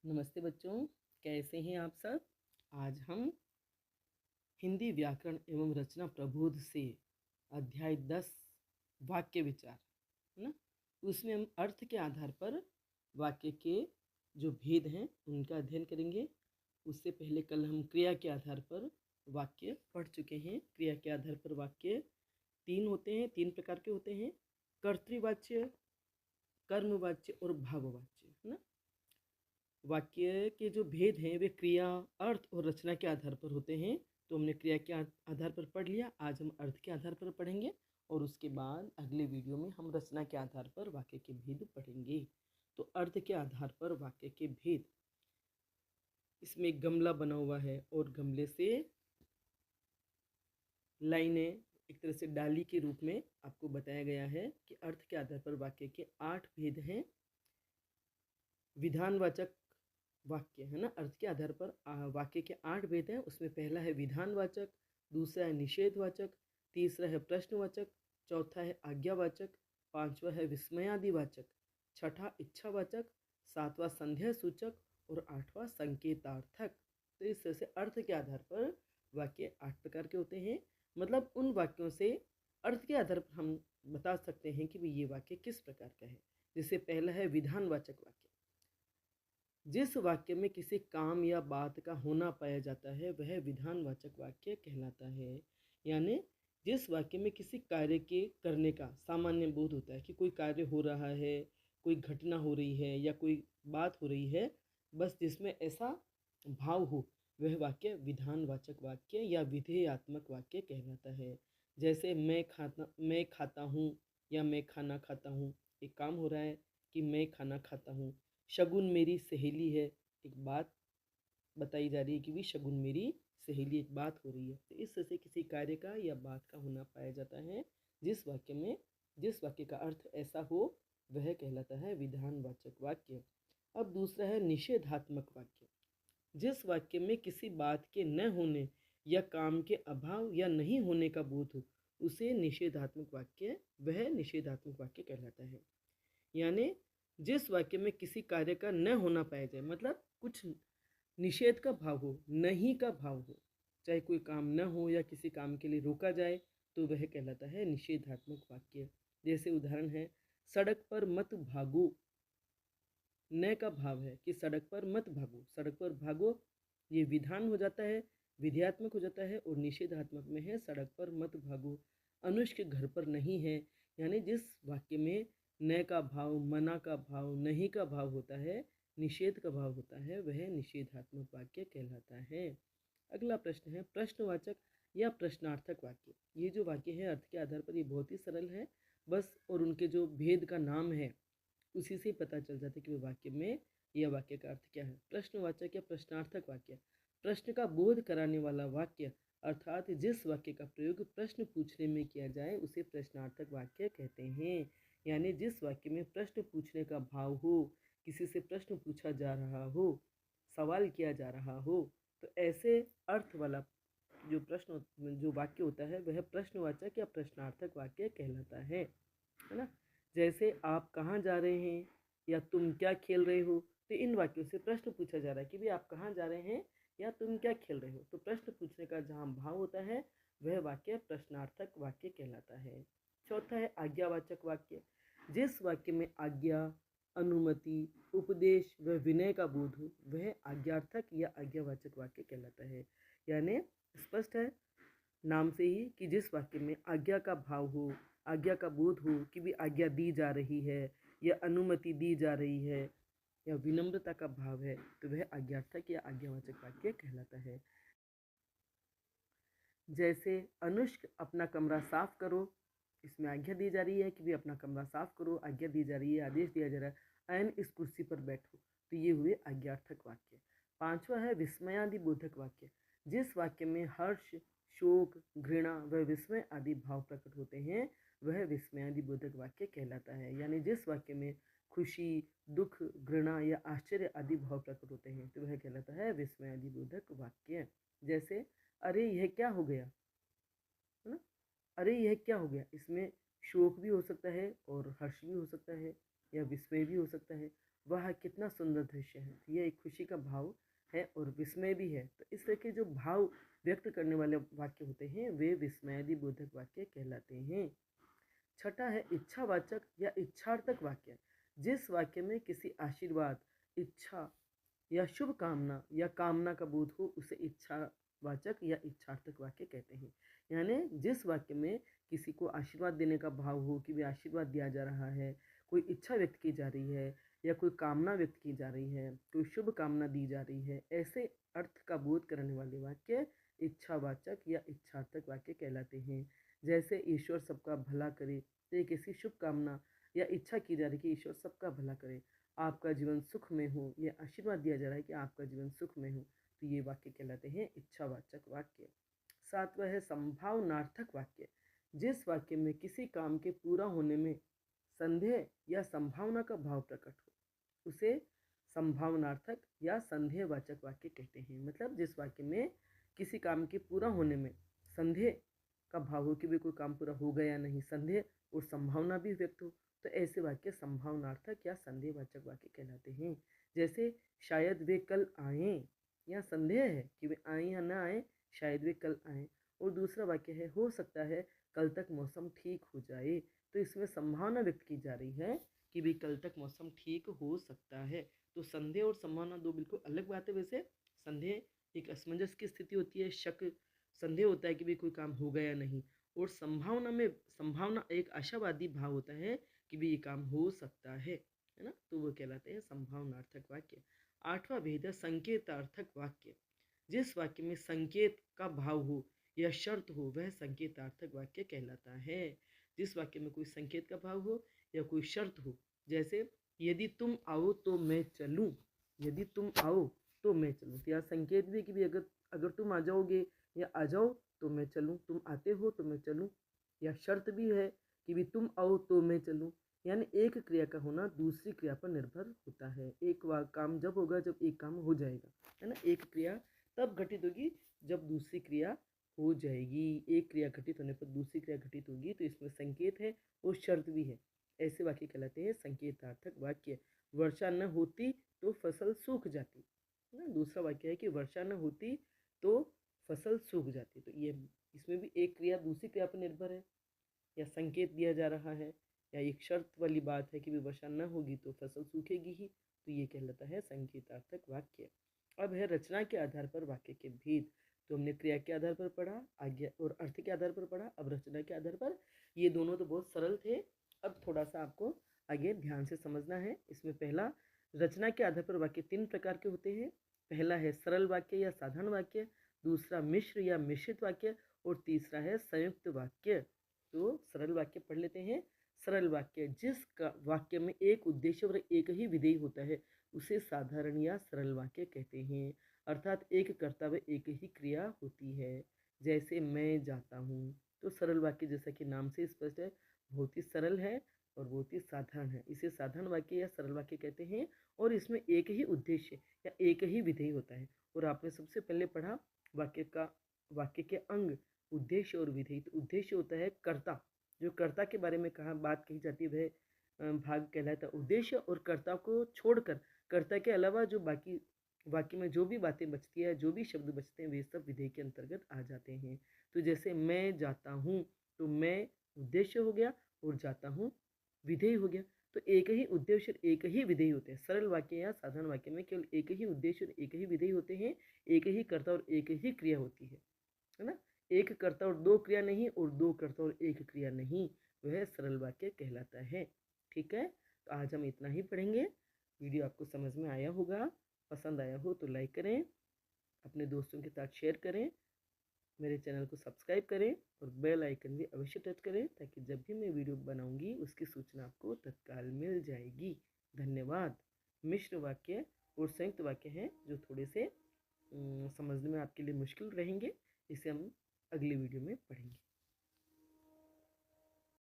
नमस्ते बच्चों, कैसे हैं आप सब। आज हम हिंदी व्याकरण एवं रचना प्रबोध से अध्याय 10 वाक्य विचार है ना, उसमें हम अर्थ के आधार पर वाक्य के जो भेद हैं उनका अध्ययन करेंगे। उससे पहले कल हम क्रिया के आधार पर वाक्य पढ़ चुके हैं। क्रिया के आधार पर वाक्य तीन प्रकार के होते हैं: कर्तृवाच्य, कर्मवाच्य और भाववाच्य, है ना। वाक्य के जो भेद हैं वे क्रिया, अर्थ और रचना के आधार पर होते हैं। तो हमने क्रिया के आधार पर पढ़ लिया, आज हम अर्थ के आधार पर पढ़ेंगे और उसके बाद अगले वीडियो में हम रचना के आधार पर वाक्य के भेद पढ़ेंगे। तो अर्थ के आधार पर वाक्य के भेद, इसमें एक गमला बना हुआ है और गमले से लाइनें एक तरह से डाली के रूप में आपको बताया गया है कि अर्थ के आधार पर वाक्य के 8 भेद हैं। विधानवाचक वाक्य है ना, अर्थ के आधार पर वाक्य के 8 भेद हैं। उसमें पहला है विधानवाचक, दूसरा है निषेधवाचक, तीसरा है प्रश्नवाचक, चौथा है आज्ञावाचक, पांचवा है विस्मयादिवाचक, छठा इच्छावाचक, सातवां संध्या सूचक और आठवां संकेतार्थक। तो इस तरह से अर्थ के आधार पर वाक्य 8 प्रकार के होते हैं। मतलब उन वाक्यों से अर्थ के आधार पर हम बता सकते हैं कि ये वाक्य किस प्रकार का है। जैसे पहला है विधानवाचक वाक्य। जिस वाक्य में किसी काम या बात का होना पाया जाता है वह विधानवाचक वाक्य कहलाता है। यानी जिस वाक्य में किसी कार्य के करने का सामान्य बोध होता है कि कोई कार्य हो रहा है, कोई घटना हो रही है या कोई बात हो रही है, बस जिसमें ऐसा भाव हो, वह वाक्य विधानवाचक वाक्य या विधेयात्मक वाक्य कहलाता है। जैसे मैं खाता हूँ या मैं खाना खाता हूँ। एक काम हो रहा है कि मैं खाना खाता हूँ। शगुन मेरी सहेली है, एक बात बताई जा रही है कि भी शगुन मेरी सहेली, एक बात हो रही है। तो इस तरह से किसी कार्य का या बात का होना पाया जाता है। जिस वाक्य का अर्थ ऐसा हो वह कहलाता है विधानवाचक वाक्य। अब दूसरा है निषेधात्मक वाक्य। जिस वाक्य में किसी बात के न होने या काम के अभाव या नहीं होने का बोध हो, उसे निषेधात्मक वाक्य कहलाता है। यानी जिस वाक्य में किसी कार्य का न होना पाया जाए, मतलब कुछ निषेध का भाव हो, नहीं का भाव हो, चाहे कोई काम न हो या किसी काम के लिए रोका जाए, तो वह कहलाता है निषेधात्मक वाक्य। जैसे उदाहरण है, सड़क पर मत भागो। न का भाव है कि सड़क पर मत भागो, सड़क पर भागो, ये विधान हो जाता है, विधेयात्मक हो जाता है। और निषेधात्मक में है सड़क पर मत भागो, अनुष्क घर पर नहीं है। यानी जिस वाक्य में न का भाव, मना का भाव, नहीं का भाव होता है, निषेध का भाव होता है, वह निषेधात्मक वाक्य कहलाता है। अगला प्रश्न है प्रश्नवाचक या प्रश्नार्थक वाक्य। ये जो वाक्य है अर्थ के आधार पर ये बहुत ही सरल है बस, और उनके जो भेद का नाम है उसी से पता चल जाता है कि वाक्य में यह वाक्य का अर्थ क्या है। प्रश्नवाचक या प्रश्नार्थक वाक्य, प्रश्न का बोध कराने वाला वाक्य, अर्थात जिस वाक्य का प्रयोग प्रश्न पूछने में किया जाए उसे प्रश्नार्थक वाक्य कहते हैं। यानी जिस वाक्य में प्रश्न पूछने का भाव हो, किसी से प्रश्न पूछा जा रहा हो, सवाल किया जा रहा हो, तो ऐसे अर्थ वाला जो वाक्य होता है वह प्रश्नवाचक या प्रश्नार्थक वाक्य कहलाता है ना। जैसे आप कहाँ जा रहे हैं या तुम क्या खेल रहे हो, तो इन वाक्यों से प्रश्न पूछा जा रहा है कि भाई आप कहाँ जा रहे हैं या तुम क्या खेल रहे हो। तो प्रश्न पूछने का जहाँ भाव होता है वह वाक्य प्रश्नार्थक वाक्य कहलाता है। चौथा है आज्ञावाचक वाक्य। जिस वाक्य में आज्ञा, अनुमति, उपदेश व विनय का बोध हो वह आज्ञार्थक या आज्ञावाचक वाक्य कहलाता है। यानी स्पष्ट है नाम से ही कि जिस वाक्य में आज्ञा का भाव हो, आज्ञा का बोध हो कि भी आज्ञा दी जा रही है या अनुमति दी जा रही है या विनम्रता का भाव है, तो वह आज्ञार्थक या आज्ञावाचक वाक्य कहलाता है। जैसे अनुष्क अपना कमरा साफ करो, इसमें आज्ञा दी जा रही है कि भी अपना कमरा साफ करो, आज्ञा दी जा रही है, आदेश दिया जा रहा है, अयन इस कुर्सी पर बैठो। तो ये हुए आज्ञार्थक वाक्य। पांचवा है विस्मयादि बोधक वाक्य। जिस वाक्य में हर्ष, शोक, घृणा व विस्मय आदि भाव प्रकट होते हैं वह विस्मयादि बोधक वाक्य कहलाता है। यानी जिस वाक्य में खुशी, दुख, घृणा या आश्चर्य आदि भाव प्रकट होते हैं तो वह कहलाता है विस्मयादि बोधक वाक्य। जैसे अरे यह क्या हो गया, है ना, अरे यह क्या हो गया, इसमें शोक भी हो सकता है और हर्ष भी हो सकता है या विस्मय भी हो सकता है। वाह कितना सुंदर दृश्य है। ये एक खुशी का भाव है और विस्मय भी है। तो इस तरह के जो भाव व्यक्त करने वाले वाक्य होते हैं वे विस्मयादिबोधक वाक्य कहलाते हैं। छठा है इच्छावाचक या इच्छार्थक वाक्य। जिस वाक्य में किसी आशीर्वाद, इच्छा या शुभ कामना या कामना का बोध हो उसे इच्छावाचक या इच्छार्थक वाक्य कहते हैं। यानी जिस वाक्य में किसी को आशीर्वाद देने का भाव हो कि वे आशीर्वाद दिया जा रहा है, कोई इच्छा व्यक्त की जा रही है या कोई कामना व्यक्त की जा रही है, कोई शुभ कामना दी जा रही है, ऐसे अर्थ का बोध करने वाले वाक्य इच्छावाचक या इच्छार्थक वाक्य कहलाते हैं। जैसे ईश्वर सबका भला करे, तो एक ऐसी शुभ कामना या इच्छा की जा रही है कि ईश्वर सबका भला करे, आपका जीवन सुख में हो, ये आशीर्वाद दिया जा रहा है कि आपका जीवन सुख में हो, तो ये वाक्य कहलाते हैं इच्छावाचक वाक्य। सातवां है संभावनार्थक वाक्य। जिस वाक्य में किसी काम के पूरा होने में संदेह या संभावना का भाव प्रकट हो उसे संभावनार्थक या संदेहवाचक वाक्य कहते हैं। मतलब जिस वाक्य में किसी काम के पूरा होने में संदेह का भाव हो कि भी कोई काम पूरा हो गया या नहीं, संदेह और संभावना भी व्यक्त हो, तो ऐसे वाक्य संभावनार्थक या संदेहवाचक वाक्य कहलाते हैं। जैसे शायद वे कल आए, या संदेह है कि वे आए या ना आए, शायद वे कल आए। और दूसरा वाक्य है हो सकता है कल तक मौसम ठीक हो जाए, तो इसमें संभावना व्यक्त की जा रही है कि भी कल तक मौसम ठीक हो सकता है। तो संदेह और संभावना दो बिल्कुल अलग बात है। वैसे संदेह एक असमंजस की स्थिति होती है, शक, संदेह होता है कि भी कोई काम हो गया नहीं, और संभावना में संभावना एक आशावादी भाव होता है कि भी ये काम हो सकता है ना, तो वो कहलाते हैं संभावनार्थक वाक्य। आठवां भेद है संकेतार्थक वाक्य। जिस वाक्य में संकेत का भाव हो या शर्त हो वह संकेतार्थक वाक्य कहलाता है। जिस वाक्य में कोई संकेत का भाव हो या कोई शर्त हो, जैसे यदि तुम आओ तो मैं चलूं, यदि तुम आओ तो मैं चलूं, तो यहाँ संकेत भी कि भी अगर तुम आ जाओगे या आ जाओ तो मैं चलूं, तुम आते हो तो मैं चलूं, या शर्त भी है कि भी तुम आओ तो मैं चलूं। यानी एक क्रिया का होना दूसरी क्रिया पर निर्भर होता है। एक काम जब होगा जब एक काम हो जाएगा, है ना। एक क्रिया तब घटित होगी जब दूसरी क्रिया हो जाएगी। एक क्रिया घटित होने पर दूसरी क्रिया घटित होगी, तो इसमें संकेत है और शर्त भी है। ऐसे वाक्य कहलाते हैं संकेतार्थक वाक्य। वर्षा न होती तो फसल सूख जाती, है ना। दूसरा वाक्य है कि वर्षा न होती तो फसल सूख जाती, तो ये इसमें भी एक क्रिया दूसरी क्रिया पर निर्भर है, या संकेत दिया जा रहा है, या एक शर्त वाली बात है कि भी वर्षा न होगी तो फसल सूखेगी ही, तो ये कहलाता है संकेतार्थक वाक्य। अब है रचना के आधार पर वाक्य के भेद। तो हमने क्रिया के आधार पर पढ़ा, आज्ञा और अर्थ के आधार पर पढ़ा, अब रचना के आधार पर। ये दोनों तो बहुत सरल थे, अब थोड़ा सा आपको आगे ध्यान से समझना है। इसमें पहला, रचना के आधार पर वाक्य तीन प्रकार के होते हैं। पहला है सरल वाक्य या साधारण वाक्य, दूसरा मिश्र या मिश्रित वाक्य, और तीसरा है संयुक्त वाक्य। तो सरल वाक्य पढ़ लेते हैं। सरल वाक्य, जिसका वाक्य में एक उद्देश्य और एक ही विधेय होता है उसे साधारण या सरल वाक्य कहते हैं। अर्थात एक कर्ता व एक ही क्रिया होती है। जैसे मैं जाता हूँ, तो सरल वाक्य जैसा कि नाम से स्पष्ट है, बहुत ही सरल है और बहुत ही साधारण है, इसे साधारण वाक्य या सरल वाक्य कहते हैं। और इसमें एक ही उद्देश्य या एक ही विधेय होता है। और आपने सबसे पहले पढ़ा वाक्य के अंग, उद्देश्य और विधेय। तो उद्देश्य होता है कर्ता, जो कर्ता के बारे में कहा बात कही जाती है वह भाग कहलाता है उद्देश्य। और कर्ता को छोड़कर, कर्ता के अलावा जो बाकी वाक्य में जो भी बातें बचती है, जो भी शब्द बचते हैं, वे सब विधेय के अंतर्गत आ जाते हैं। तो जैसे मैं जाता हूँ, तो मैं उद्देश्य हो गया और जाता हूँ विधेय हो गया। तो एक ही उद्देश्य और एक ही विधेय होते हैं। सरल वाक्य या साधारण वाक्य में केवल एक ही उद्देश्य और एक ही विधेय होते हैं, एक ही कर्ता और एक ही क्रिया होती है ना। एक कर्ता और दो क्रिया नहीं, और दो कर्ता और एक क्रिया नहीं, वह सरल वाक्य कहलाता है। ठीक है, तो आज हम इतना ही पढ़ेंगे। वीडियो आपको समझ में आया होगा, पसंद आया हो तो लाइक करें, अपने दोस्तों के साथ शेयर करें, मेरे चैनल को सब्सक्राइब करें और बेल आइकन भी अवश्य टच करें, ताकि जब भी मैं वीडियो बनाऊंगी उसकी सूचना आपको तत्काल मिल जाएगी। धन्यवाद। मिश्र वाक्य और संयुक्त वाक्य हैं जो थोड़े से समझने में आपके लिए मुश्किल रहेंगे, इसे हम अगली वीडियो में पढ़ेंगे।